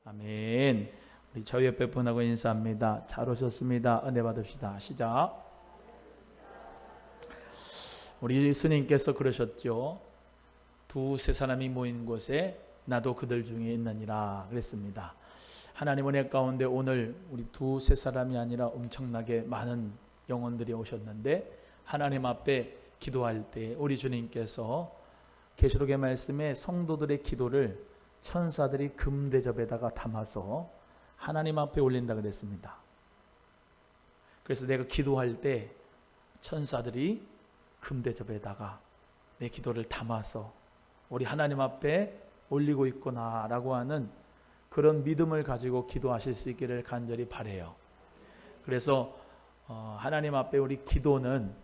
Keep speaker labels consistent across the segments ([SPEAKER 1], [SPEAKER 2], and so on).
[SPEAKER 1] 아멘. 우리 저희 옆에 분하고 인사합니다. 잘 오셨습니다. 은혜 받읍시다. 시작. 우리 예수님께서 그러셨죠. 두세 사람이 모인 곳에 나도 그들 중에 있느니라 그랬습니다. 하나님 은혜 가운데 오늘 우리 두세 사람이 아니라 엄청나게 많은 영혼들이 오셨는데, 하나님 앞에 기도할 때 우리 주님께서 계시록의 말씀에 성도들의 기도를 천사들이 금대접에다가 담아서 하나님 앞에 올린다 그랬습니다. 그래서 내가 기도할 때 천사들이 금대접에다가 내 기도를 담아서 우리 하나님 앞에 올리고 있구나라고 하는 그런 믿음을 가지고 기도하실 수 있기를 간절히 바라요. 그래서 하나님 앞에 우리 기도는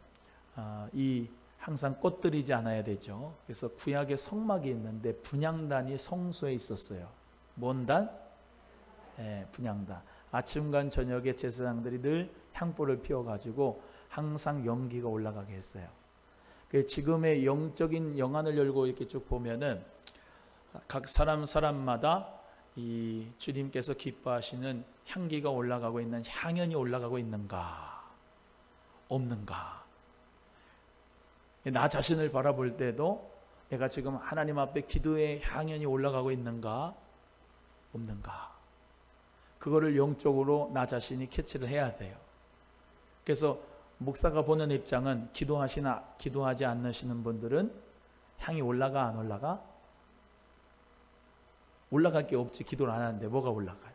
[SPEAKER 1] 항상 꽃들이지 않아야 되죠. 그래서 구약에 성막이 있는데 분향단이 성소에 있었어요. 뭔 단? 분향단. 아침과 저녁에 제사장들이 늘 향불을 피워가지고 항상 연기가 올라가게 했어요. 지금의 영적인 영안을 열고 이렇게 쭉 보면은 각 사람마다 이 주님께서 기뻐하시는 향기가 올라가고 있는, 향연이 올라가고 있는가 없는가. 나 자신을 바라볼 때도 내가 지금 하나님 앞에 기도의 향연이 올라가고 있는가 없는가, 그거를 영적으로 나 자신이 캐치를 해야 돼요. 그래서 목사가 보는 입장은 기도하시나 기도하지 않으시는 분들은 향이 올라가 안 올라가? 올라갈 게 없지. 기도를 안 하는데 뭐가 올라가요?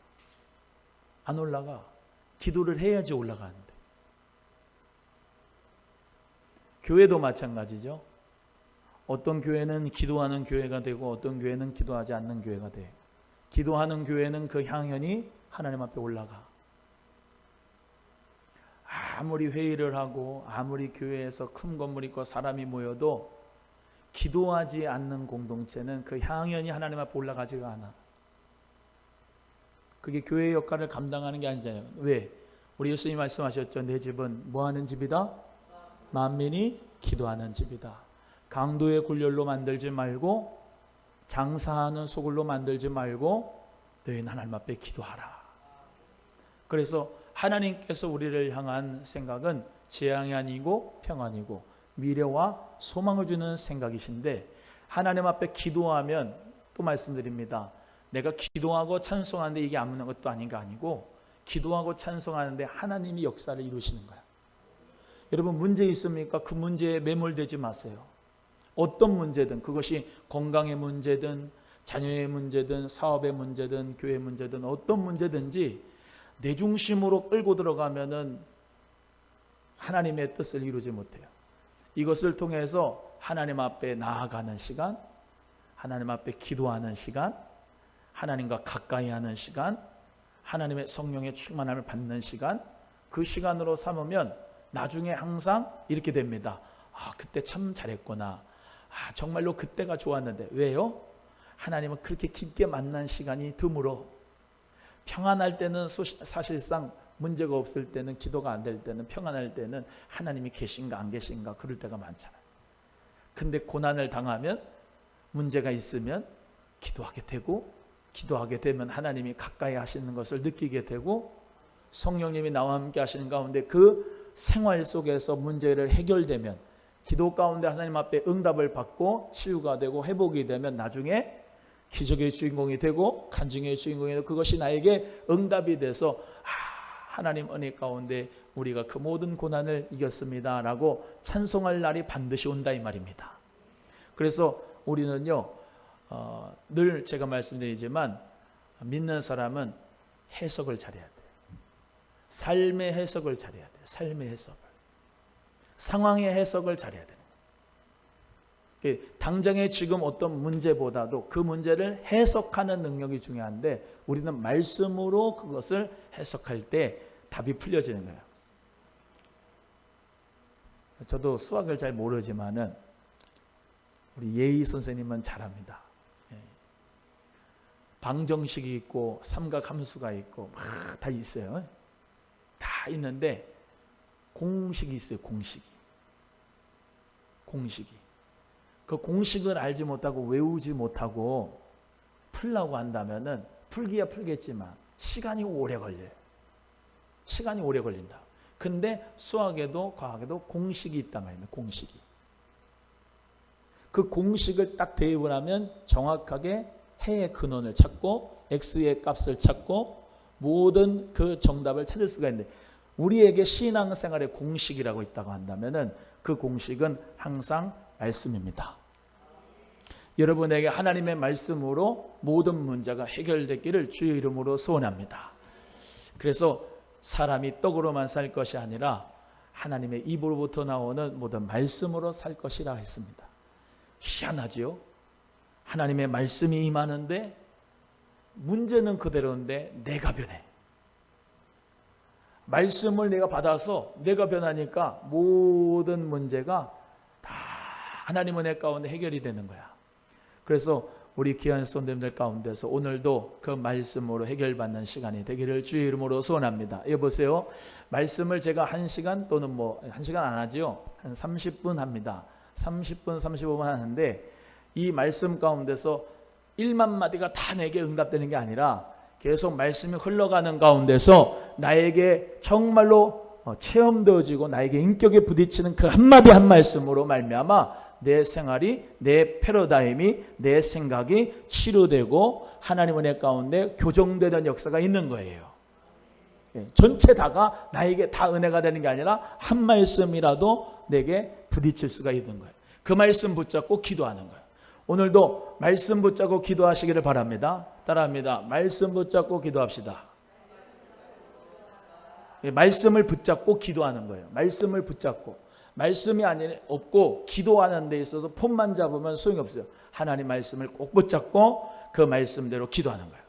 [SPEAKER 1] 안 올라가. 기도를 해야지 올라가는데. 교회도 마찬가지죠. 어떤 교회는 기도하는 교회가 되고 어떤 교회는 기도하지 않는 교회가 돼. 기도하는 교회는 그 향연이 하나님 앞에 올라가. 아무리 회의를 하고 아무리 교회에서 큰 건물 있고 사람이 모여도 기도하지 않는 공동체는 그 향연이 하나님 앞에 올라가지가 않아. 그게 교회의 역할을 감당하는 게 아니잖아요. 왜? 우리 예수님이 말씀하셨죠. 내 집은 뭐하는 집이다? 만민이 기도하는 집이다. 강도의 굴열로 만들지 말고 장사하는 소굴로 만들지 말고 너희는 하나님 앞에 기도하라. 그래서 하나님께서 우리를 향한 생각은 재앙이 아니고 평안이고 미래와 소망을 주는 생각이신데, 하나님 앞에 기도하면 또 말씀드립니다. 내가 기도하고 찬송하는데 이게 아무나 것도 아니고 기도하고 찬송하는데 하나님이 역사를 이루시는 거야. 여러분 문제 있습니까? 그 문제에 매몰되지 마세요. 어떤 문제든, 그것이 건강의 문제든 자녀의 문제든 사업의 문제든 교회 문제든 어떤 문제든지 내 중심으로 끌고 들어가면은 하나님의 뜻을 이루지 못해요. 이것을 통해서 하나님 앞에 나아가는 시간, 하나님 앞에 기도하는 시간, 하나님과 가까이 하는 시간, 하나님의 성령의 충만함을 받는 시간, 그 시간으로 삼으면 나중에 항상 이렇게 됩니다. 그때 참 잘했구나. 정말로 그때가 좋았는데. 왜요? 하나님은 그렇게 깊게 만난 시간이 드물어. 평안할 때는 사실상 문제가 없을 때는, 기도가 안 될 때는, 평안할 때는 하나님이 계신가 안 계신가 그럴 때가 많잖아요. 근데 고난을 당하면, 문제가 있으면 기도하게 되고, 기도하게 되면 하나님이 가까이 하시는 것을 느끼게 되고, 성령님이 나와 함께 하시는 가운데 그 생활 속에서 문제를 해결되면, 기도 가운데 하나님 앞에 응답을 받고 치유가 되고 회복이 되면 나중에 기적의 주인공이 되고 간증의 주인공이 되고, 그것이 나에게 응답이 돼서 하나님 은혜 가운데 우리가 그 모든 고난을 이겼습니다 라고 찬송할 날이 반드시 온다 이 말입니다. 그래서 우리는요, 늘 제가 말씀드리지만 믿는 사람은 해석을 잘해야 돼요. 삶의 해석을 잘해야 돼요. 삶의 해석을. 상황의 해석을 잘해야 돼요. 당장의 지금 어떤 문제보다도 그 문제를 해석하는 능력이 중요한데, 우리는 말씀으로 그것을 해석할 때 답이 풀려지는 거예요. 저도 수학을 잘 모르지만은 우리 예희 선생님은 잘합니다. 방정식이 있고 삼각함수가 있고 막 다 있어요. 다 있는데 공식이 있어요. 공식이. 그 공식을 알지 못하고 외우지 못하고 풀라고 한다면은 풀기야 풀겠지만 시간이 오래 걸려요. 시간이 오래 걸린다. 근데 수학에도 과학에도 공식이 있단 말입니다. 공식이. 그 공식을 딱 대입을 하면 정확하게 해의 근원을 찾고 x의 값을 찾고 모든 그 정답을 찾을 수가 있는데, 우리에게 신앙생활의 공식이라고 있다고 한다면은 그 공식은 항상 말씀입니다. 여러분에게 하나님의 말씀으로 모든 문제가 해결되기를 주의 이름으로 소원합니다. 그래서 사람이 떡으로만 살 것이 아니라 하나님의 입으로부터 나오는 모든 말씀으로 살 것이라 했습니다. 희한하지요? 하나님의 말씀이 임하는데 문제는 그대로인데 내가 변해. 말씀을 내가 받아서 내가 변하니까 모든 문제가 다 하나님 은혜 가운데 해결이 되는 거야. 그래서 우리 귀한 성도님들 가운데서 오늘도 그 말씀으로 해결받는 시간이 되기를 주의 이름으로 소원합니다. 여보세요. 말씀을 제가 1시간 또는 1시간 안 하지요. 한 30분 합니다. 30분, 35분 하는데 이 말씀 가운데서 1만 마디가 다 내게 응답되는 게 아니라 계속 말씀이 흘러가는 가운데서 나에게 정말로 체험되어지고 나에게 인격에 부딪히는 그 한마디 한 말씀으로 말미암아 내 생활이, 내 패러다임이, 내 생각이 치료되고 하나님 은혜 가운데 교정되는 역사가 있는 거예요. 전체 다가 나에게 다 은혜가 되는 게 아니라 한 말씀이라도 내게 부딪힐 수가 있는 거예요. 그 말씀 붙잡고 기도하는 거예요. 오늘도 말씀 붙잡고 기도하시기를 바랍니다. 따라합니다. 말씀 붙잡고 기도합시다. 말씀을 붙잡고 기도하는 거예요. 말씀을 붙잡고. 말씀이 없고 기도하는 데 있어서 폰만 잡으면 소용이 없어요. 하나님 말씀을 꼭 붙잡고 그 말씀대로 기도하는 거예요.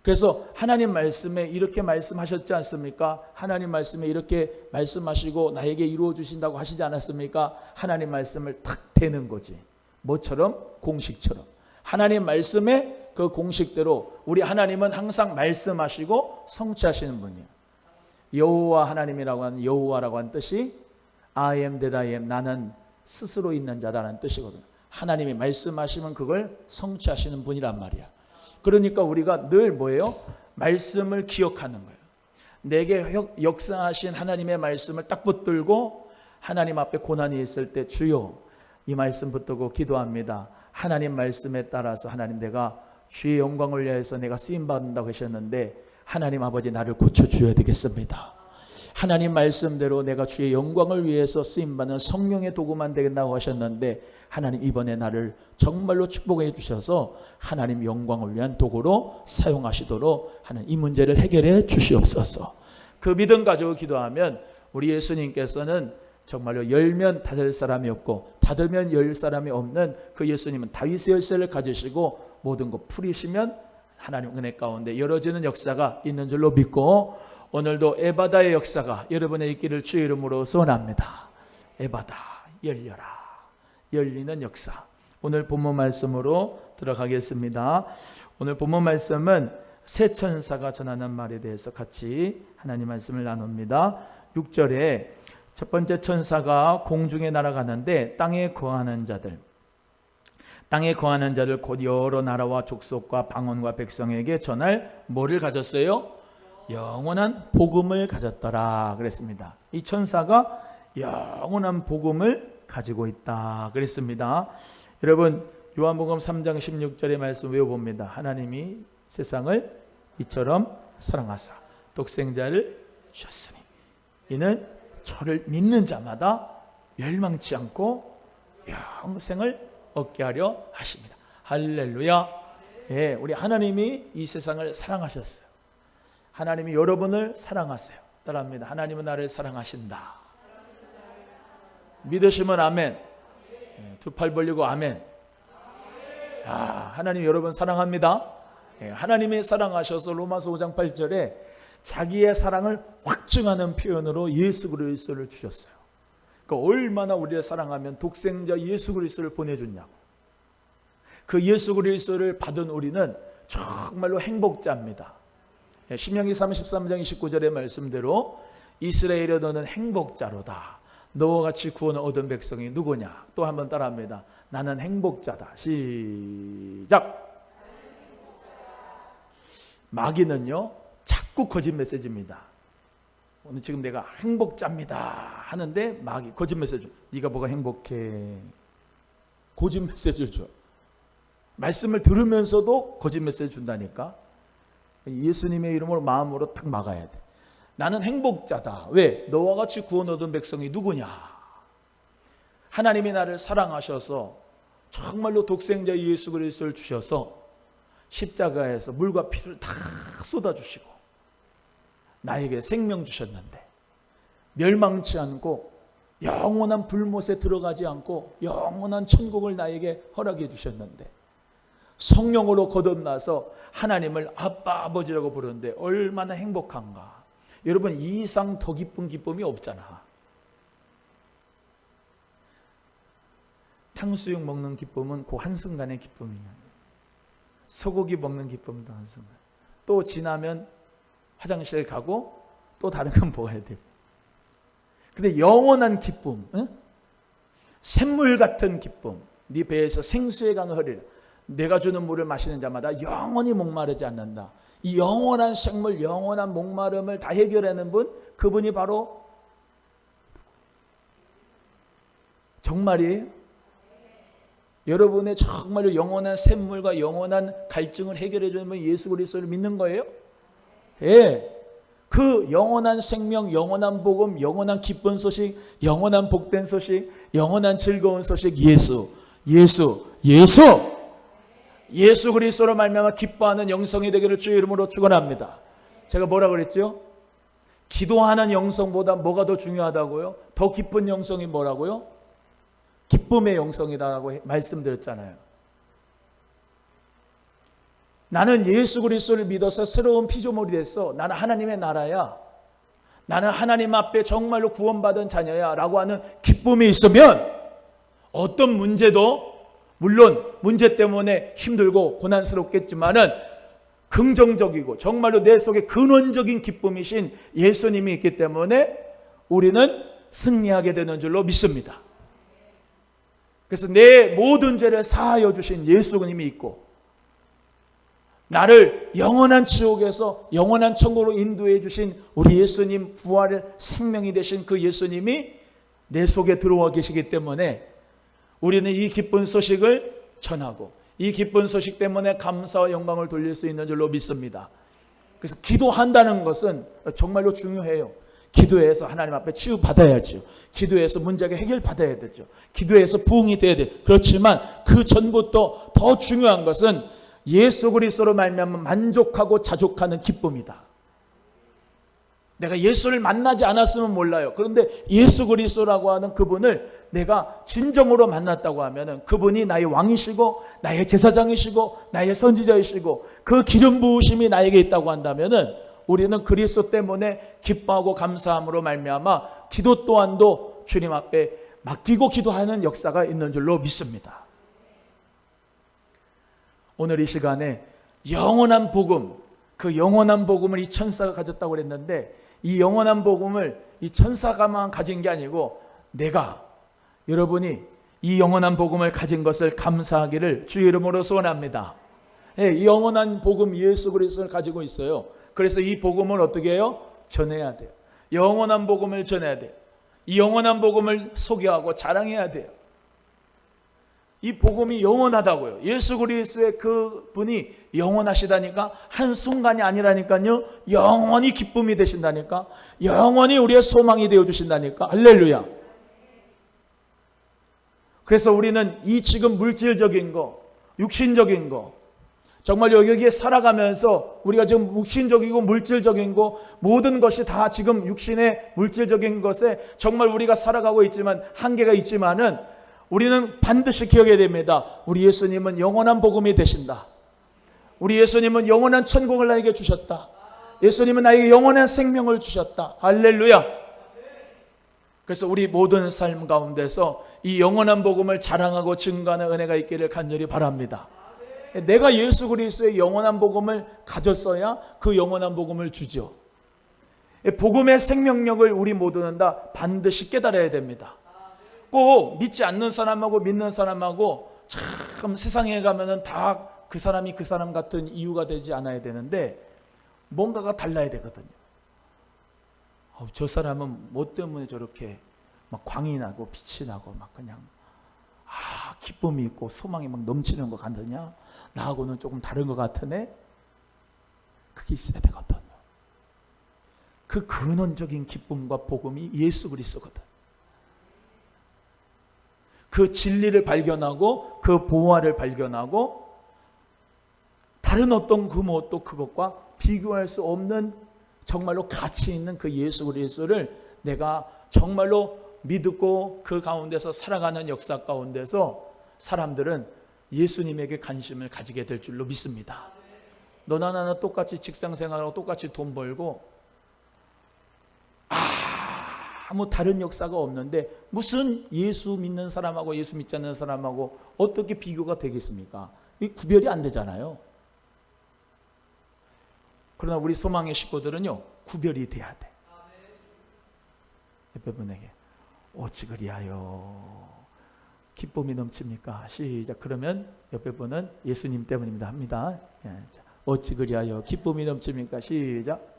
[SPEAKER 1] 그래서 하나님 말씀에 이렇게 말씀하셨지 않습니까? 하나님 말씀에 이렇게 말씀하시고 나에게 이루어 주신다고 하시지 않았습니까? 하나님 말씀을 탁 대는 거지. 뭐처럼? 공식처럼. 하나님 말씀의 그 공식대로 우리 하나님은 항상 말씀하시고 성취하시는 분이에요. 여호와 하나님이라고 하는 여호와라고 하는 뜻이 I am that I am, 나는 스스로 있는 자다라는 뜻이거든요. 하나님이 말씀하시면 그걸 성취하시는 분이란 말이야. 그러니까 우리가 늘 뭐예요? 말씀을 기억하는 거예요. 내게 역사하신 하나님의 말씀을 딱 붙들고 하나님 앞에 고난이 있을 때 주여 이 말씀 붙들고 기도합니다. 하나님 말씀에 따라서 하나님 내가 주의 영광을 위해서 내가 쓰임받는다고 하셨는데 하나님 아버지 나를 고쳐주어야 되겠습니다. 하나님 말씀대로 내가 주의 영광을 위해서 쓰임받는 성령의 도구만 되겠다고 하셨는데 하나님 이번에 나를 정말로 축복해 주셔서 하나님 영광을 위한 도구로 사용하시도록 하는 이 문제를 해결해 주시옵소서. 그 믿음 가지고 기도하면 우리 예수님께서는 정말로 열면 닫을 사람이 없고 닫으면 열 사람이 없는 그 예수님은 다윗의 열쇠를 가지시고 모든 것 풀이시면 하나님 은혜 가운데 열어지는 역사가 있는 줄로 믿고 오늘도 에바다의 역사가 여러분의 있기를 주의 이름으로 소원합니다. 에바다 열려라. 열리는 역사. 오늘 본문 말씀으로 들어가겠습니다. 오늘 본문 말씀은 새 천사가 전하는 말에 대해서 같이 하나님 말씀을 나눕니다. 6절에 첫 번째 천사가 공중에 날아가는데 땅에 거하는 자들 곧 여러 나라와 족속과 방언과 백성에게 전할 뭐를 가졌어요? 영원한 복음을 가졌더라 그랬습니다. 이 천사가 영원한 복음을 가지고 있다 그랬습니다. 여러분 요한복음 3장 16절의 말씀 외워봅니다. 하나님이 세상을 이처럼 사랑하사 독생자를 주셨으니 이는 저를 믿는 자마다 멸망치 않고 영생을 얻게 하려 하십니다. 할렐루야. 예, 우리 하나님이 이 세상을 사랑하셨어요. 하나님이 여러분을 사랑하세요. 따라합니다. 하나님은 나를 사랑하신다. 믿으시면 아멘. 두 팔 벌리고 아멘. 하나님 여러분 사랑합니다. 하나님이 사랑하셔서 로마서 5장 8절에 자기의 사랑을 확증하는 표현으로 예수 그리스도를 주셨어요. 그러니까 얼마나 우리를 사랑하면 독생자 예수 그리스도를 보내줬냐고. 그 예수 그리스도를 받은 우리는 정말로 행복자입니다. 신명기 33장 29절의 말씀대로 이스라엘여 너는 행복자로다. 너와 같이 구원을 얻은 백성이 누구냐? 또 한번 따라합니다. 나는 행복자다. 시작. 마귀는요 자꾸 거짓 메시지입니다. 오늘 지금 내가 행복자입니다 하는데 마귀 거짓 메시지, 네가 뭐가 행복해, 거짓 메시지를 줘. 말씀을 들으면서도 거짓 메시지 준다니까. 예수님의 이름으로 마음으로 딱 막아야 돼. 나는 행복자다. 왜? 너와 같이 구원 얻은 백성이 누구냐? 하나님이 나를 사랑하셔서 정말로 독생자 예수 그리스도를 주셔서 십자가에서 물과 피를 다 쏟아주시고 나에게 생명 주셨는데, 멸망치 않고 영원한 불못에 들어가지 않고 영원한 천국을 나에게 허락해 주셨는데, 성령으로 거듭나서 하나님을 아빠 아버지라고 부르는데 얼마나 행복한가. 여러분, 이 이상 더 기쁜 기쁨이 없잖아. 탕수육 먹는 기쁨은 그 한순간의 기쁨이야. 소고기 먹는 기쁨도 한순간. 또 지나면 화장실 가고 또 다른 건 먹어야 돼. 근데 영원한 기쁨, 응? 샘물 같은 기쁨, 네 배에서 생수의 강을 흐리라. 내가 주는 물을 마시는 자마다 영원히 목마르지 않는다. 이 영원한 생물, 영원한 목마름을 다 해결하는 분, 그분이 바로 정말이에요? 여러분의 정말로 영원한 샘물과 영원한 갈증을 해결해 주는 분 예수 그리스도를 믿는 거예요? 예. 그 영원한 생명, 영원한 복음, 영원한 기쁜 소식, 영원한 복된 소식, 영원한 즐거운 소식, 예수 그리스도로 말미암아 기뻐하는 영성이 되기를 주의 이름으로 축원합니다. 제가 뭐라 그랬죠? 기도하는 영성보다 뭐가 더 중요하다고요? 더 기쁜 영성이 뭐라고요? 기쁨의 영성이다라고 말씀드렸잖아요. 나는 예수 그리스도를 믿어서 새로운 피조물이 됐어. 나는 하나님의 나라야. 나는 하나님 앞에 정말로 구원받은 자녀야 라고 하는 기쁨이 있으면 어떤 문제도, 물론 문제 때문에 힘들고 고난스럽겠지만은 긍정적이고 정말로 내 속에 근원적인 기쁨이신 예수님이 있기 때문에 우리는 승리하게 되는 줄로 믿습니다. 그래서 내 모든 죄를 사하여 주신 예수님이 있고, 나를 영원한 지옥에서 영원한 천국으로 인도해 주신 우리 예수님, 부활의 생명이 되신 그 예수님이 내 속에 들어와 계시기 때문에 우리는 이 기쁜 소식을 전하고 이 기쁜 소식 때문에 감사와 영광을 돌릴 수 있는 줄로 믿습니다. 그래서 기도한다는 것은 정말로 중요해요. 기도해서 하나님 앞에 치유받아야죠. 기도해서 문제가 해결받아야 되죠. 기도해서 부흥이 돼야 돼요. 그렇지만 그 전부터 더 중요한 것은 예수 그리스도로 말미암아 만족하고 자족하는 기쁨이다. 내가 예수를 만나지 않았으면 몰라요. 그런데 예수 그리스도라고 하는 그분을 내가 진정으로 만났다고 하면 그분이 나의 왕이시고 나의 제사장이시고 나의 선지자이시고 그 기름 부으심이 나에게 있다고 한다면 우리는 그리스도 때문에 기뻐하고 감사함으로 말미암아 기도 또한도 주님 앞에 맡기고 기도하는 역사가 있는 줄로 믿습니다. 오늘 이 시간에 영원한 복음, 그 영원한 복음을 이 천사가 가졌다고 그랬는데 이 영원한 복음을 이 천사가만 가진 게 아니고 내가, 여러분이 이 영원한 복음을 가진 것을 감사하기를 주의 이름으로 소원합니다. 예, 이 영원한 복음 예수 그리스도를 가지고 있어요. 그래서 이 복음을 어떻게 해요? 전해야 돼요. 영원한 복음을 전해야 돼요. 이 영원한 복음을 소개하고 자랑해야 돼요. 이 복음이 영원하다고요. 예수 그리스도의 그 분이 영원하시다니까, 한순간이 아니라니까요. 영원히 기쁨이 되신다니까, 영원히 우리의 소망이 되어주신다니까. 할렐루야. 그래서 우리는 이 지금 물질적인 거, 육신적인 거, 정말 여기에 살아가면서 우리가 지금 육신적이고 물질적인 거, 모든 것이 다 지금 육신의 물질적인 것에 정말 우리가 살아가고 있지만 한계가 있지만은 우리는 반드시 기억해야 됩니다. 우리 예수님은 영원한 복음이 되신다. 우리 예수님은 영원한 천국을 나에게 주셨다. 예수님은 나에게 영원한 생명을 주셨다. 할렐루야. 그래서 우리 모든 삶 가운데서 이 영원한 복음을 자랑하고 증거하는 은혜가 있기를 간절히 바랍니다. 내가 예수 그리스도의 영원한 복음을 가졌어야 그 영원한 복음을 주죠. 복음의 생명력을 우리 모두는 다 반드시 깨달아야 됩니다. 꼭 믿지 않는 사람하고 믿는 사람하고 참 세상에 가면은 다 그 사람이 그 사람 같은 이유가 되지 않아야 되는데, 뭔가가 달라야 되거든요. 저 사람은 뭐 때문에 저렇게 막 광이 나고 빛이 나고 막 그냥 기쁨이 있고 소망이 막 넘치는 것 같느냐? 나하고는 조금 다른 것 같으네? 그게 있어야 되거든요. 그 근원적인 기쁨과 복음이 예수 그리스도거든. 그 진리를 발견하고 그 보화를 발견하고 다른 어떤 그 무엇도 그것과 비교할 수 없는 정말로 가치 있는 그 예수 그리스도를 내가 정말로 믿고 그 가운데서 살아가는 역사 가운데서 사람들은 예수님에게 관심을 가지게 될 줄로 믿습니다. 너나 나나 똑같이 직장 생활하고 똑같이 돈 벌고 아무 다른 역사가 없는데 무슨 예수 믿는 사람하고 예수 믿지 않는 사람하고 어떻게 비교가 되겠습니까? 이 구별이 안 되잖아요. 그러나 우리 소망의 식구들은요, 구별이 돼야 돼. 옆에 분에게 어찌 그리하여 기쁨이 넘칩니까? 시작. 그러면 옆에 분은 예수님 때문입니다 합니다. 어찌 그리하여 기쁨이 넘칩니까? 시작.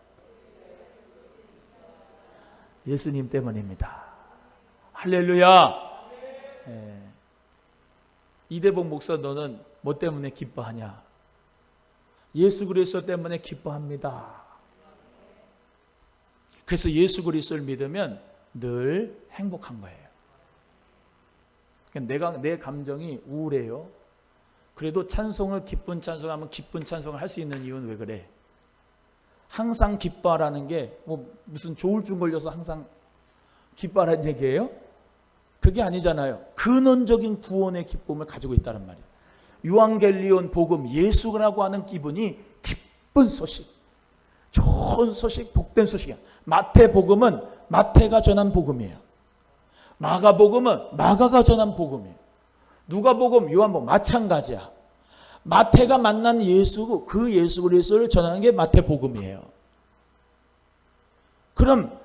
[SPEAKER 1] 예수님 때문입니다. 할렐루야. 이대복 목사, 너는 뭐 때문에 기뻐하냐? 예수 그리스도 때문에 기뻐합니다. 그래서 예수 그리스도를 믿으면 늘 행복한 거예요. 내 감정이 우울해요. 그래도 찬송을 기쁜 찬송하면 기쁜 찬송을 할 수 있는 이유는 왜 그래? 항상 기뻐하라는 게 뭐 무슨 조울증 걸려서 항상 기뻐하라는 얘기예요? 그게 아니잖아요. 근원적인 구원의 기쁨을 가지고 있다는 말이에요. 유앙겔리온 복음, 예수라고 하는 기분이 기쁜 소식, 좋은 소식, 복된 소식이야. 마태복음은 마태가 전한 복음이에요. 마가복음은 마가가 전한 복음이에요. 누가복음, 요한복음 마찬가지야. 마태가 만난 예수, 그 예수 그리스도를 전하는 게 마태복음이에요. 그럼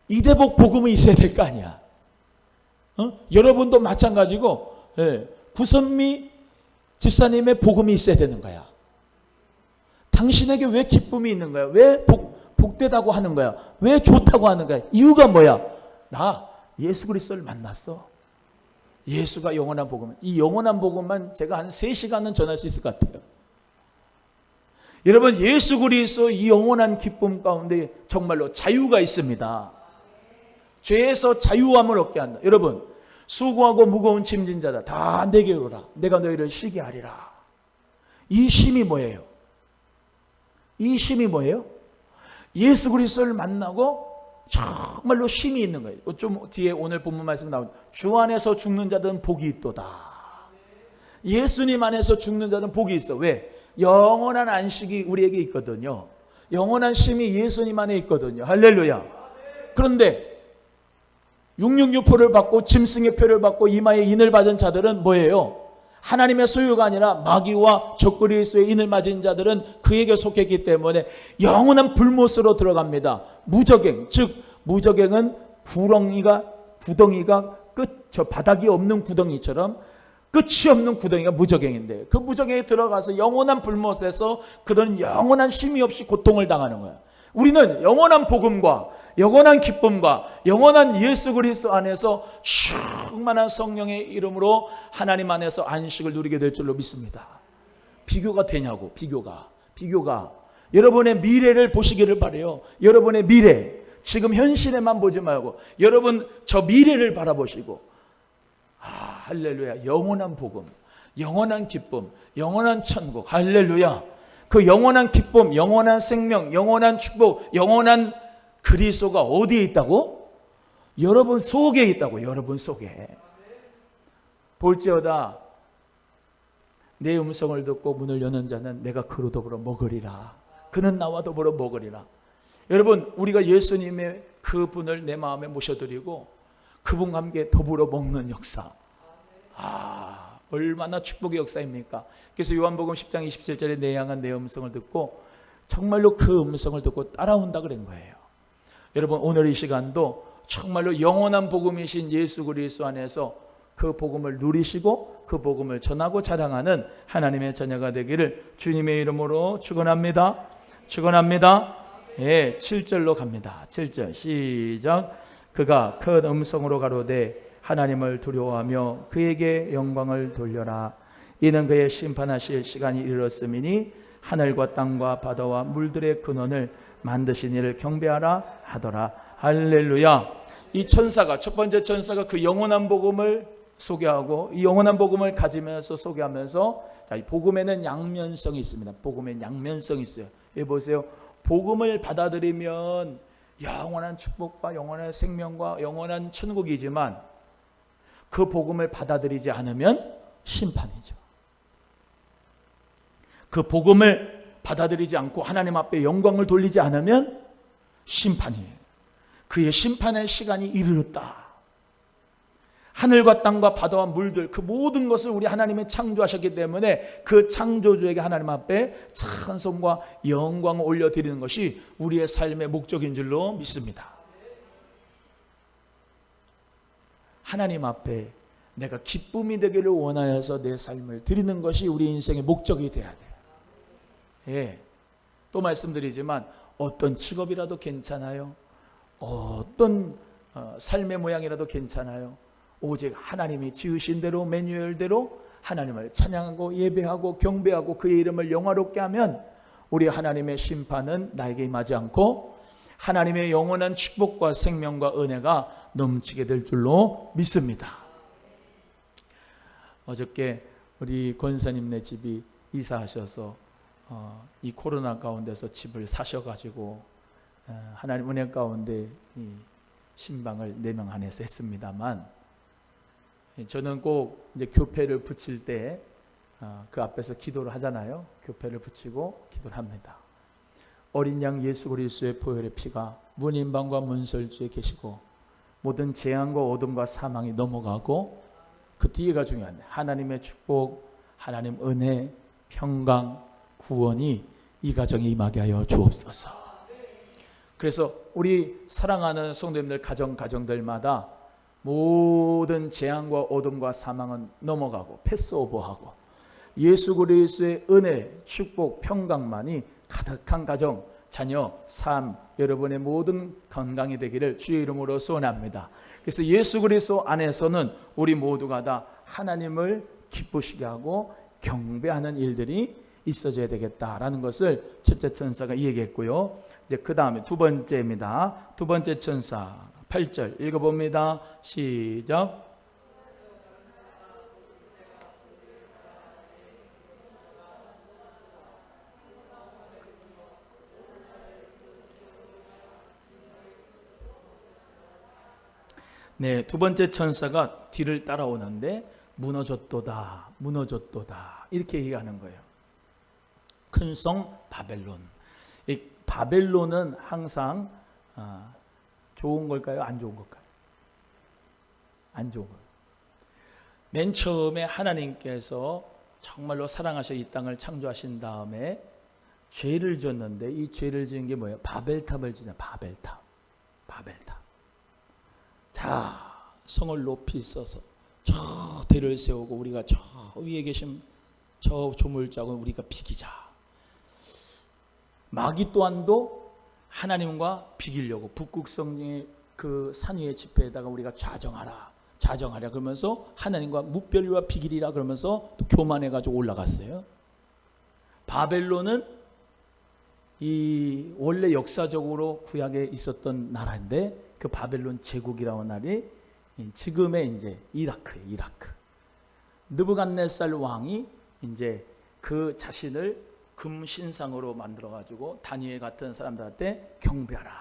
[SPEAKER 1] 이대복 복음이 있어야 될 거 아니야. 여러분도 마찬가지고 구선미 집사님의 복음이 있어야 되는 거야. 당신에게 왜 기쁨이 있는 거야? 왜 복되다고 하는 거야? 왜 좋다고 하는 거야? 이유가 뭐야? 나 예수 그리스도를 만났어. 예수가 영원한 복음. 이 영원한 복음만 제가 한 3시간은 전할 수 있을 것 같아요. 여러분, 예수 그리스도 이 영원한 기쁨 가운데 정말로 자유가 있습니다. 죄에서 자유함을 얻게 한다. 여러분, 수고하고 무거운 짐진 자다 다 내게로 오라. 내가 너희를 쉬게 하리라. 이 쉼이 뭐예요? 이 쉼이 뭐예요? 예수 그리스도를 만나고 정말로 쉼이 있는 거예요. 좀 뒤에 오늘 본문 말씀 나오죠. 주 안에서 죽는 자들은 복이 있도다. 예수님 안에서 죽는 자들은 복이 있어. 왜? 영원한 안식이 우리에게 있거든요. 영원한 쉼이 예수님 안에 있거든요. 할렐루야. 그런데 666표를 받고 짐승의 표를 받고 이마에 인을 받은 자들은 뭐예요? 하나님의 소유가 아니라 마귀와 적그리스도의 인을 맞은 자들은 그에게 속했기 때문에 영원한 불못으로 들어갑니다. 무적행, 즉 무적행은 구덩이가 저 바닥이 없는 구덩이처럼 끝이 없는 구덩이가 무적행인데, 그 무적행에 들어가서 영원한 불못에서 그들은 영원한 쉼이 없이 고통을 당하는 거야. 우리는 영원한 복음과 영원한 기쁨과 영원한 예수 그리스도 안에서 충만한 성령의 이름으로 하나님 안에서 안식을 누리게 될 줄로 믿습니다. 비교가 되냐고. 비교가 여러분의 미래를 보시기를 바라요. 여러분의 미래, 지금 현실에만 보지 말고 여러분 저 미래를 바라보시고, 할렐루야, 영원한 복음, 영원한 기쁨, 영원한 천국, 할렐루야. 그 영원한 기쁨, 영원한 생명, 영원한 축복, 영원한 그리스도가 어디에 있다고? 여러분 속에 있다고. 여러분 속에. 볼지어다 내 음성을 듣고 문을 여는 자는 내가 그로 더불어 먹으리라. 그는 나와 더불어 먹으리라. 여러분, 우리가 예수님의 그분을 내 마음에 모셔드리고 그분과 함께 더불어 먹는 역사. 얼마나 축복의 역사입니까? 그래서 요한복음 10장 27절에 내 양은 내 음성을 듣고 정말로 그 음성을 듣고 따라온다 그런 거예요. 여러분, 오늘 이 시간도 정말로 영원한 복음이신 예수 그리스도 안에서 그 복음을 누리시고 그 복음을 전하고 자랑하는 하나님의 자녀가 되기를 주님의 이름으로 축원합니다. 축원합니다. 예, 7절로 갑니다. 7절 시작. 그가 큰 음성으로 가로되 하나님을 두려워하며 그에게 영광을 돌려라. 이는 그의 심판하실 시간이 이르렀음이니 하늘과 땅과 바다와 물들의 근원을 만드신 이를 경배하라 하더라. 할렐루야. 이 천사가, 첫 번째 천사가 그 영원한 복음을 소개하고 이 영원한 복음을 가지면서 소개하면서, 자, 이 복음에는 양면성이 있습니다. 복음에는 양면성이 있어요. 여기 보세요. 복음을 받아들이면 영원한 축복과 영원한 생명과 영원한 천국이지만 그 복음을 받아들이지 않으면 심판이죠. 그 복음을 받아들이지 않고 하나님 앞에 영광을 돌리지 않으면 심판이에요. 그의 심판의 시간이 이르렀다. 하늘과 땅과 바다와 물들, 그 모든 것을 우리 하나님이 창조하셨기 때문에 그 창조주에게 하나님 앞에 찬송과 영광을 올려드리는 것이 우리의 삶의 목적인 줄로 믿습니다. 하나님 앞에 내가 기쁨이 되기를 원하여서 내 삶을 드리는 것이 우리 인생의 목적이 돼야 돼요. 예. 또 말씀드리지만 어떤 직업이라도 괜찮아요. 어떤 삶의 모양이라도 괜찮아요. 오직 하나님이 지으신 대로 매뉴얼대로 하나님을 찬양하고 예배하고 경배하고 그의 이름을 영화롭게 하면 우리 하나님의 심판은 나에게 임하지 않고 하나님의 영원한 축복과 생명과 은혜가 넘치게 될 줄로 믿습니다. 어저께 우리 권사님네 집이 이사하셔서 이 코로나 가운데서 집을 사셔가지고 하나님 은혜 가운데 이 신방을 4명 안에서 했습니다만, 저는 꼭 이제 교패를 붙일 때 그 앞에서 기도를 하잖아요. 교패를 붙이고 기도를 합니다. 어린 양 예수 그리스도의 보혈의 피가 문인방과 문설주에 계시고 모든 재앙과 어둠과 사망이 넘어가고 그 뒤에가 중요한데 하나님의 축복, 하나님 은혜, 평강, 구원이 이 가정에 임하게 하여 주옵소서. 그래서 우리 사랑하는 성도님들 가정들마다 모든 재앙과 어둠과 사망은 넘어가고 패스오버하고 예수 그리스도의 은혜, 축복, 평강만이 가득한 가정, 자녀, 삶, 여러분의 모든 건강이 되기를 주의 이름으로 소원합니다. 그래서 예수 그리스도 안에서는 우리 모두가 다 하나님을 기쁘시게 하고 경배하는 일들이 있어져야 되겠다라는 것을 첫째 천사가 얘기했고요. 이제 그 다음에 두 번째입니다. 두 번째 천사 8절 읽어봅니다. 시작. 네, 두 번째 천사가 뒤를 따라오는데 무너졌도다, 무너졌도다 이렇게 얘기하는 거예요. 큰 성 바벨론. 이 바벨론은 항상 좋은 걸까요? 안 좋은 걸까요? 안 좋은 거예요. 맨 처음에 하나님께서 정말로 사랑하셔 이 땅을 창조하신 다음에 죄를 지었는데 이 죄를 지은 게 뭐예요? 바벨탑을 지냐. 바벨탑. 자, 성을 높이 써서 저 대를 세우고 우리가 저 위에 계신 저 조물장을 우리가 비기자. 마귀 또한도 하나님과 비기려고 북극성의 그 산 위의 지폐에다가 우리가 좌정하라 그러면서 하나님과 묵별리와 비기리라 그러면서 또 교만해가지고 올라갔어요. 바벨론은 이 원래 역사적으로 구약에 있었던 나라인데 그 바벨론 제국이라는 나라이 지금의 이제 이라크. 느부갓네살 왕이 이제 그 자신을 금 신상으로 만들어 가지고 다니엘 같은 사람들한테 경배하라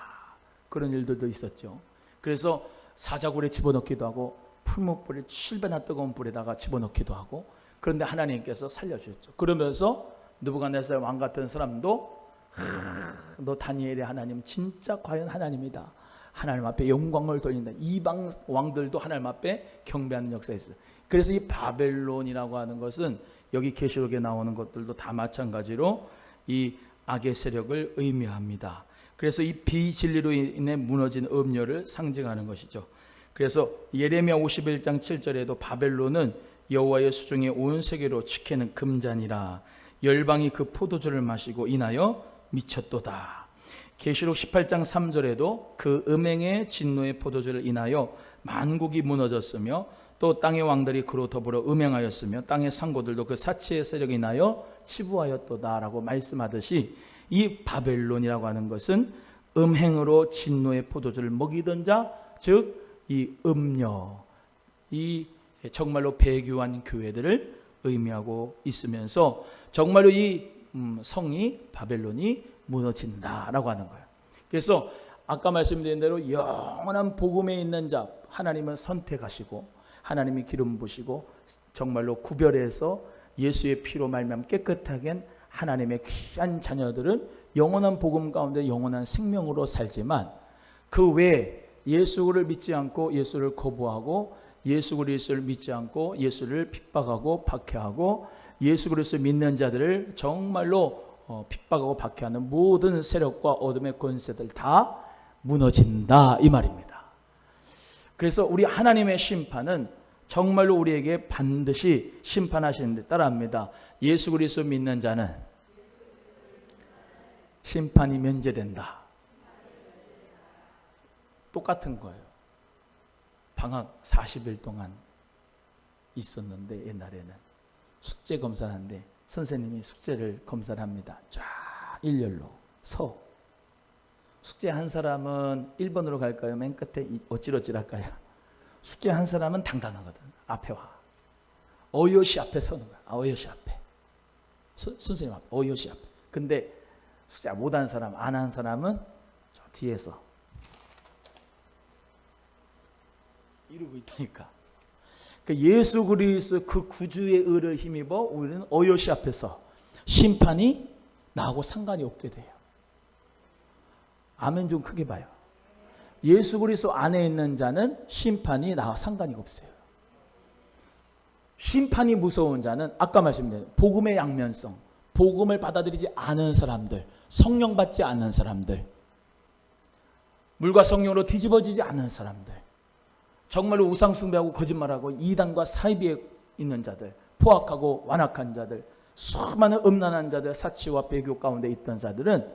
[SPEAKER 1] 그런 일들도 있었죠. 그래서 사자굴에 집어넣기도 하고 풀무불에 7배나 뜨거운 불에다가 집어넣기도 하고, 그런데 하나님께서 살려주셨죠. 그러면서 느부갓네살 왕 같은 사람도 너 다니엘의 하나님 진짜 과연 하나님이다. 하나님 앞에 영광을 돌린다. 이방 왕들도 하나님 앞에 경배하는 역사가 있어요. 그래서 이 바벨론이라고 하는 것은 여기 계시록에 나오는 것들도 다 마찬가지로 이 악의 세력을 의미합니다. 그래서 이 비진리로 인해 무너진 음료를 상징하는 것이죠. 그래서 예레미야 51장 7절에도 바벨론은 여호와의 수중에 온 세계로 지키는 금잔이라 열방이 그 포도주를 마시고 인하여 미쳤도다. 계시록 18장 3절에도 그 음행의 진노의 포도주를 인하여 만국이 무너졌으며 또 땅의 왕들이 그로 더불어 음행하였으며 땅의 상고들도 그 사치의 세력에 인하여 치부하였도다라고 말씀하듯이 이 바벨론이라고 하는 것은 음행으로 진노의 포도주를 먹이던 자, 즉 이 음녀, 이 정말로 배교한 교회들을 의미하고 있으면서 정말로 이 성이 바벨론이 무너진다라고 하는 거예요. 그래서 아까 말씀드린 대로 영원한 복음에 있는 자, 하나님은 선택하시고 하나님이 기름 부시고 정말로 구별해서 예수의 피로 말미암아 깨끗하게 한 하나님의 귀한 자녀들은 영원한 복음 가운데 영원한 생명으로 살지만 그 외에 예수를 믿지 않고 예수를 거부하고 예수 그리스도를 믿지 않고 예수를 핍박하고 박해하고 예수 그리스도를 믿는 자들을 정말로 핍박하고 박해하는 모든 세력과 어둠의 권세들 다 무너진다 이 말입니다. 그래서 우리 하나님의 심판은 정말로 우리에게 반드시 심판하시는 데 따라합니다. 예수 그리스도 믿는 자는 심판이 면제된다. 똑같은 거예요. 방학 40일 동안 있었는데 옛날에는 숙제 검사를 하는데 선생님이 숙제를 검사를 합니다. 쫙 일렬로 서. 숙제 한 사람은 1번으로 갈까요? 맨 끝에 어찌러찌할까요? 숙제 한 사람은 당당하거든. 앞에 와. 어여시 앞에 서는 거야. 어여시 앞에. 선생님 앞에. 어여시 앞에. 근데 숙제 못한 사람, 안 한 사람은 저 뒤에서 이러고 있다니까. 예수 그리스도 그 구주의 의를 힘입어 우리는 어여시 앞에서 심판이 나하고 상관이 없게 돼요. 아멘 좀 크게 봐요. 예수 그리스도 안에 있는 자는 심판이 나와 상관이 없어요. 심판이 무서운 자는 아까 말씀드린 복음의 양면성, 복음을 받아들이지 않은 사람들, 성령 받지 않은 사람들, 물과 성령으로 뒤집어지지 않은 사람들, 정말로 우상 숭배하고 거짓말하고 이단과 사이비에 있는 자들, 포악하고 완악한 자들, 수많은 음란한 자들, 사치와 배교 가운데 있던 자들은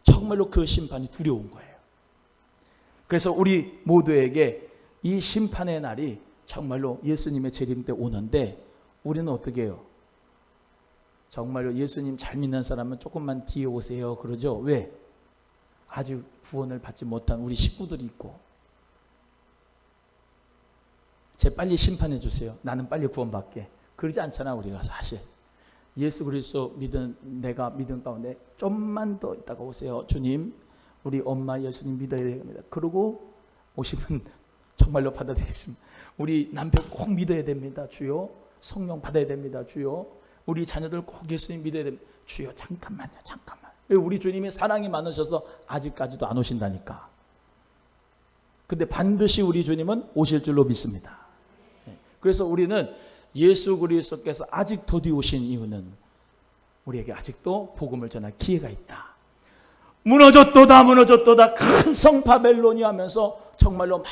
[SPEAKER 1] 정말로 그 심판이 두려운 거예요. 그래서 우리 모두에게 이 심판의 날이 정말로 예수님의 재림 때 오는데 우리는 어떻게 해요? 정말로 예수님 잘 믿는 사람은 조금만 뒤에 오세요 그러죠. 왜? 아직 구원을 받지 못한 우리 식구들이 있고 제 빨리 심판해 주세요. 나는 빨리 구원받게. 그러지 않잖아 우리가 사실. 예수 그리스도 믿은 내가 믿은 가운데 좀만 더 있다가 오세요. 주님 우리 엄마 예수님 믿어야 됩니다. 그러고 오시면 정말로 받아들이겠습니다. 우리 남편 꼭 믿어야 됩니다. 주여. 성령 받아야 됩니다. 주여. 우리 자녀들 꼭 예수님 믿어야 됩니다. 주여 잠깐만요. 잠깐만. 우리 주님이 사랑이 많으셔서 아직까지도 안 오신다니까. 근데 반드시 우리 주님은 오실 줄로 믿습니다. 그래서 우리는 예수 그리스도께서 아직 더디 오신 이유는 우리에게 아직도 복음을 전할 기회가 있다. 무너졌도다 무너졌도다 큰 성 바벨론이 하면서 정말로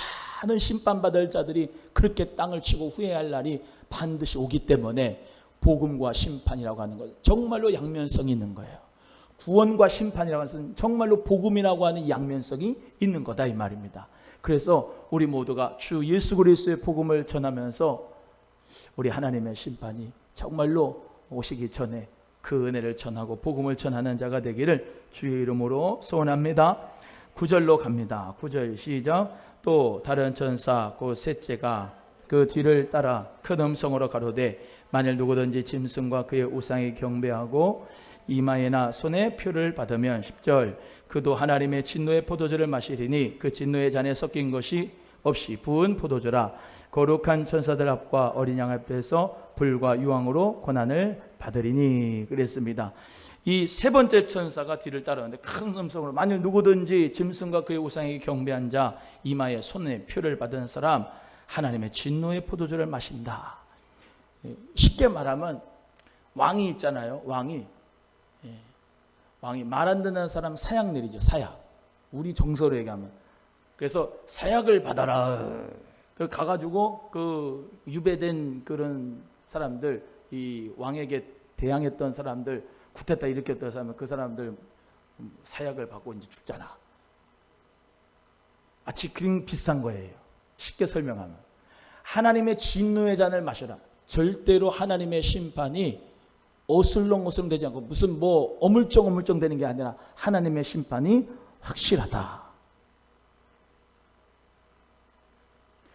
[SPEAKER 1] 많은 심판받을 자들이 그렇게 땅을 치고 후회할 날이 반드시 오기 때문에 복음과 심판이라고 하는 것 정말로 양면성이 있는 거예요. 구원과 심판이라고 하는 것은 정말로 복음이라고 하는 양면성이 있는 거다 이 말입니다. 그래서 우리 모두가 주 예수 그리스도의 복음을 전하면서 우리 하나님의 심판이 정말로 오시기 전에 그 은혜를 전하고 복음을 전하는 자가 되기를 주의 이름으로 소원합니다. 9절로 갑니다. 9절 시작. 또 다른 천사 곧 셋째가 그 뒤를 따라 큰 음성으로 가로되 만일 누구든지 짐승과 그의 우상에 경배하고 이마에나 손에 표를 받으면 10절 그도 하나님의 진노의 포도주를 마시리니 그 진노의 잔에 섞인 것이 없이 부은 포도주라. 거룩한 천사들 앞과 어린 양 앞에서 불과 유황으로 고난을 받으리니 그랬습니다. 이 세 번째 천사가 뒤를 따르는데 큰 음성으로 만일 누구든지 짐승과 그의 우상에 경배한 자 이마에 손에 표를 받은 사람 하나님의 진노의 포도주를 마신다. 쉽게 말하면 왕이 있잖아요. 왕이 말 안 듣는 사람 사약 내리죠. 사약. 우리 정서로 얘기하면. 그래서 사약을 받아라. 가가지고 그 유배된 그런 사람들, 이 왕에게 대항했던 사람들, 쿠데타 일으켰던 사람들, 그 사람들 사약을 받고 이제 죽잖아. 마치 그런 비슷한 거예요. 쉽게 설명하면 하나님의 진노의 잔을 마셔라. 절대로 하나님의 심판이 어슬렁어슬렁 되지 않고 무슨 뭐 어물쩡 되는 게 아니라 하나님의 심판이 확실하다.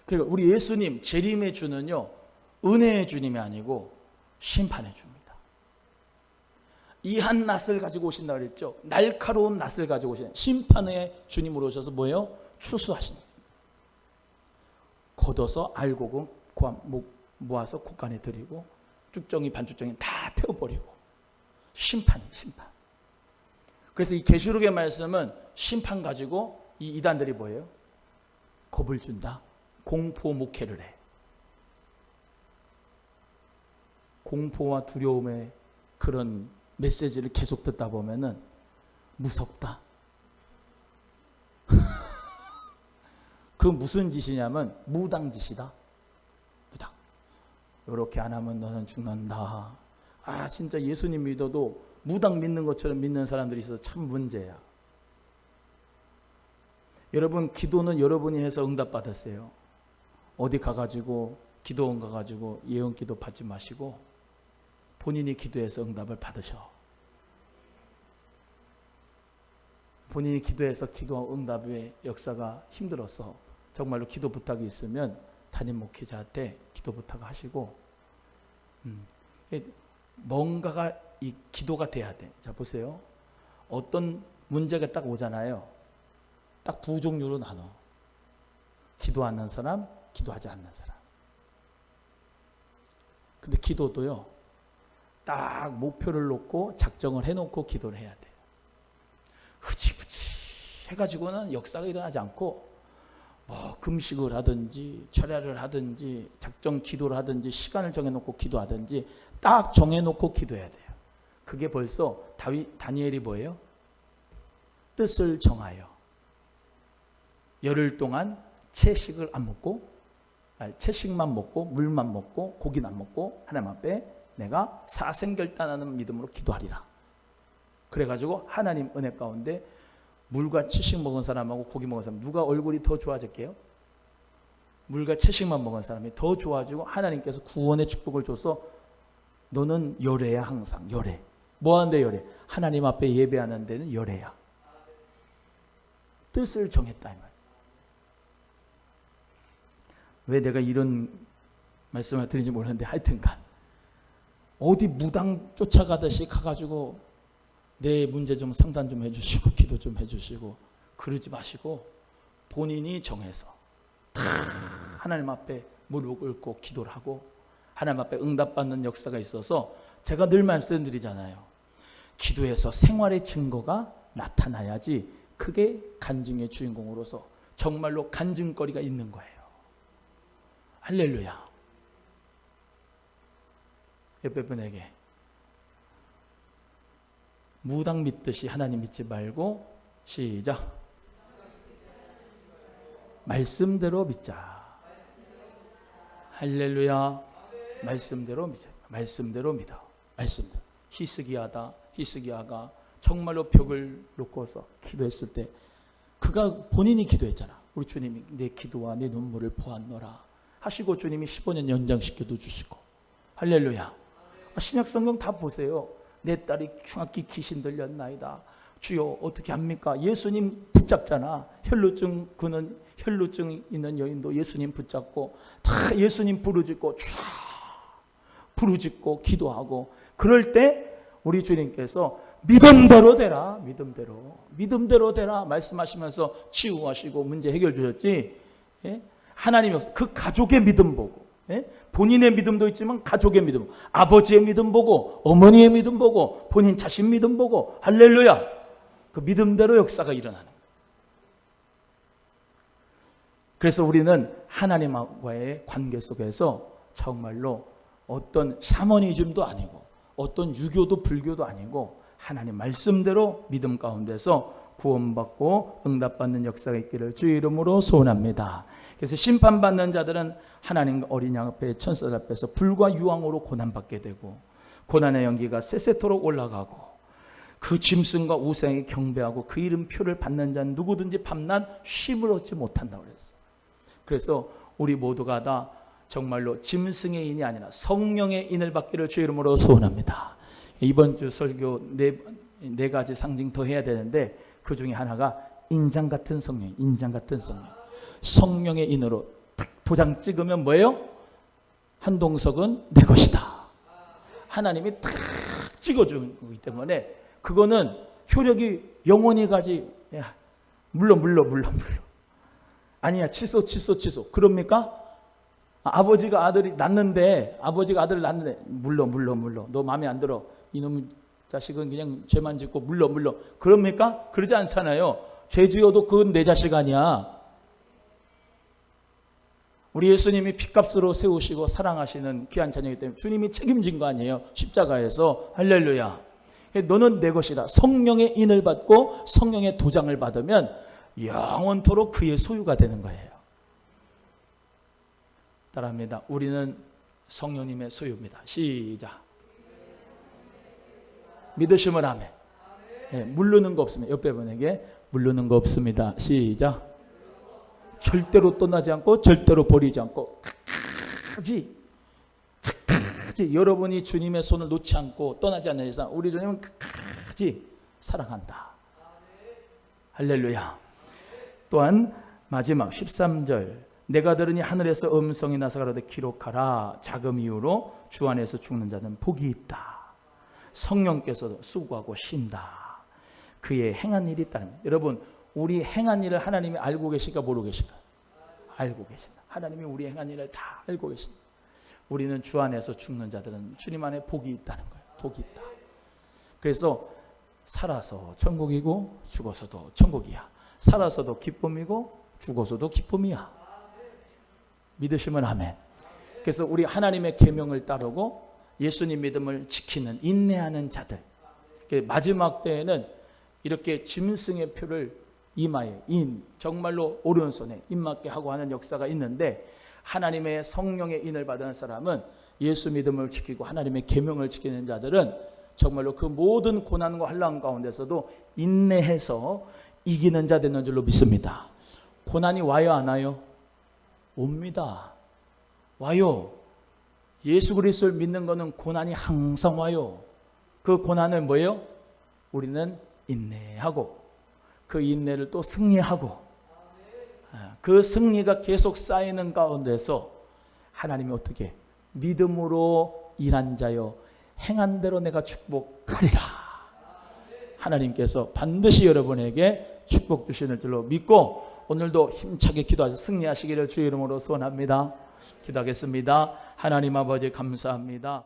[SPEAKER 1] 그러니까 우리 예수님 재림의 주는요, 은혜의 주님이 아니고 심판의 주입니다. 이 한 낫을 가지고 오신다 그랬죠. 날카로운 낫을 가지고 오신 심판의 주님으로 오셔서 뭐예요? 추수하시는. 걷어서 알곡은 모아서 곳간에 들이고 쭉정이 반쭉정이 다 태워버리고 심판이 심판. 그래서 이 계시록의 말씀은 심판 가지고 이 이단들이 뭐예요? 겁을 준다. 공포 목회를 해. 공포와 두려움의 그런 메시지를 계속 듣다 보면은 무섭다. 그 무슨 짓이냐면 무당 짓이다. 무당. 이렇게 안 하면 너는 죽는다. 아, 진짜 예수님 믿어도 무당 믿는 것처럼 믿는 사람들이 있어서 참 문제야. 여러분, 기도는 여러분이 해서 응답 받았어요. 어디 가가지고 기도원 가가지고 예언 기도 받지 마시고 본인이 기도해서 응답을 받으셔. 본인이 기도해서 기도 응답의 역사가 힘들어서 정말로 기도 부탁이 있으면 담임 목회자한테 기도 부탁하시고 뭔가가 이 기도가 돼야 돼. 자, 보세요. 어떤 문제가 딱 오잖아요. 딱 두 종류로 나눠. 기도하는 사람, 기도하지 않는 사람. 근데 기도도요, 딱 목표를 놓고 작정을 해놓고 기도를 해야 돼요. 흐지부지 해가지고는 역사가 일어나지 않고 뭐 금식을 하든지 철야를 하든지 작정 기도를 하든지 시간을 정해놓고 기도하든지 딱 정해놓고 기도해야 돼요. 그게 벌써 다니엘이 뭐예요? 뜻을 정하여 열흘 동안 채식을 안 먹고, 채식만 먹고 물만 먹고 고기는 안 먹고 하나님 앞에 내가 사생결단하는 믿음으로 기도하리라. 그래가지고 하나님 은혜 가운데 물과 채식 먹은 사람하고 고기 먹은 사람 누가 얼굴이 더 좋아질게요? 물과 채식만 먹은 사람이 더 좋아지고 하나님께서 구원의 축복을 줘서 너는 열애야. 항상 열애. 뭐 하는데 열애? 하나님 앞에 예배하는 데는 열애야. 뜻을 정했다 이 말. 왜 내가 이런 말씀을 드리는지 모르는데 하여튼간 어디 무당 쫓아가듯이 가가지고 내 문제 좀 상담 좀 해주시고 기도 좀 해주시고 그러지 마시고 본인이 정해서 다 하나님 앞에 무릎 꿇고 기도를 하고 하나님 앞에 응답받는 역사가 있어서 제가 늘 말씀드리잖아요. 기도에서 생활의 증거가 나타나야지 그게 간증의 주인공으로서 정말로 간증거리가 있는 거예요. 할렐루야. 옆에 분에게 무당 믿듯이 하나님 믿지 말고 시작. 말씀대로 믿자. 할렐루야. 말씀대로 믿자. 말씀대로 믿어. 말씀대로. 히스기야가 정말로 벽을 놓고서 기도했을 때 그가 본인이 기도했잖아. 우리 주님이 내 기도와 내 눈물을 보았노라 하시고 주님이 15년 연장시켜도 주시고. 할렐루야. 신약성경 다 보세요. 내 딸이 흉악히 귀신 들렸나이다. 주여 어떻게 합니까? 예수님 붙잡잖아. 혈루증 그는 혈루증 있는 여인도 예수님 붙잡고 다 예수님 부르짖고 부르짖고 기도하고 그럴 때 우리 주님께서 믿음대로 되라. 믿음대로 되라 말씀하시면서 치유하시고 문제 해결 주셨지. 예? 하나님이 그 가족의 믿음 보고, 예? 본인의 믿음도 있지만 가족의 믿음, 아버지의 믿음 보고 어머니의 믿음 보고 본인 자신 믿음 보고 할렐루야. 그 믿음대로 역사가 일어나는 거예요. 그래서 우리는 하나님과의 관계 속에서 정말로 어떤 샤머니즘도 아니고 어떤 유교도 불교도 아니고 하나님 말씀대로 믿음 가운데서 구원받고 응답받는 역사가 있기를 주의 이름으로 소원합니다. 그래서 심판받는 자들은 하나님 어린 양 앞에 천사들 앞에서 불과 유황으로 고난받게 되고 고난의 연기가 세세토록 올라가고 그 짐승과 우상에 경배하고 그 이름 표를 받는 자는 누구든지 밤낮 쉼을 얻지 못한다고 그랬어. 그래서 우리 모두가 다 정말로 짐승의 인이 아니라 성령의 인을 받기를 주의 이름으로 소원합니다. 이번 주 설교 네 가지 상징 더 해야 되는데 그 중에 하나가 인장 같은 성령, 인장 같은 성령. 성령의 인으로 탁 도장 찍으면 뭐예요? 한동석은 내 것이다. 하나님이 탁 찍어주는 거기 때문에 그거는 효력이 영원히 가지. 야, 물러. 아니야, 취소. 그럽니까? 아버지가 아들을 낳는데 물러. 너 마음에 안 들어. 이놈 자식은 그냥 죄만 짓고 물러. 그럽니까? 그러지 않잖아요. 죄 지어도 그건 내 자식 아니야. 우리 예수님이 핏값으로 세우시고 사랑하시는 귀한 자녀이기 때문에 주님이 책임진 거 아니에요. 십자가에서. 할렐루야. 너는 내 것이다. 성령의 인을 받고 성령의 도장을 받으면 영원토록 그의 소유가 되는 거예요. 따라합니다. 우리는 성령님의 소유입니다. 시작. 믿으시면 아멘. 네, 물르는 거 없습니다. 옆에 분에게 물르는 거 없습니다. 시작. 절대로 떠나지 않고 절대로 버리지 않고 끝까지 여러분이 주님의 손을 놓지 않고 떠나지 않는 이상 우리 주님은 끝까지 사랑한다. 할렐루야. 또한 마지막 13절 내가 들으니 하늘에서 음성이 나서 가로되 기록하라. 자금 이후로 주 안에서 죽는 자는 복이 있다. 성령께서도 수고하고 쉰다. 그의 행한 일이 있다는 거예요. 여러분 우리 행한 일을 하나님이 알고 계실까 모르고 계실까? 알고 계신다. 하나님이 우리 행한 일을 다 알고 계신다. 우리는 주 안에서 죽는 자들은 주님 안에 복이 있다는 거예요. 복이 있다. 그래서 살아서 천국이고 죽어서도 천국이야. 살아서도 기쁨이고 죽어서도 기쁨이야. 믿으시면 아멘. 그래서 우리 하나님의 계명을 따르고 예수님 믿음을 지키는 인내하는 자들. 마지막 때에는 이렇게 짐승의 표를 이마에 정말로 오른손에 입맞게 하고 하는 역사가 있는데 하나님의 성령의 인을 받은 사람은 예수 믿음을 지키고 하나님의 계명을 지키는 자들은 정말로 그 모든 고난과 환난 가운데서도 인내해서 이기는 자 되는 줄로 믿습니다. 고난이 와요 안 와요? 옵니다. 와요. 예수 그리스도를 믿는 것은 고난이 항상 와요. 그 고난은 뭐예요? 우리는 인내하고 그 인내를 또 승리하고 그 승리가 계속 쌓이는 가운데서 하나님이 어떻게 믿음으로 일한 자여 행한 대로 내가 축복하리라. 하나님께서 반드시 여러분에게 축복 주시는 줄로 믿고 오늘도 힘차게 기도하셔서 승리하시기를 주의 이름으로 소원합니다. 기도하겠습니다. 하나님 아버지 감사합니다.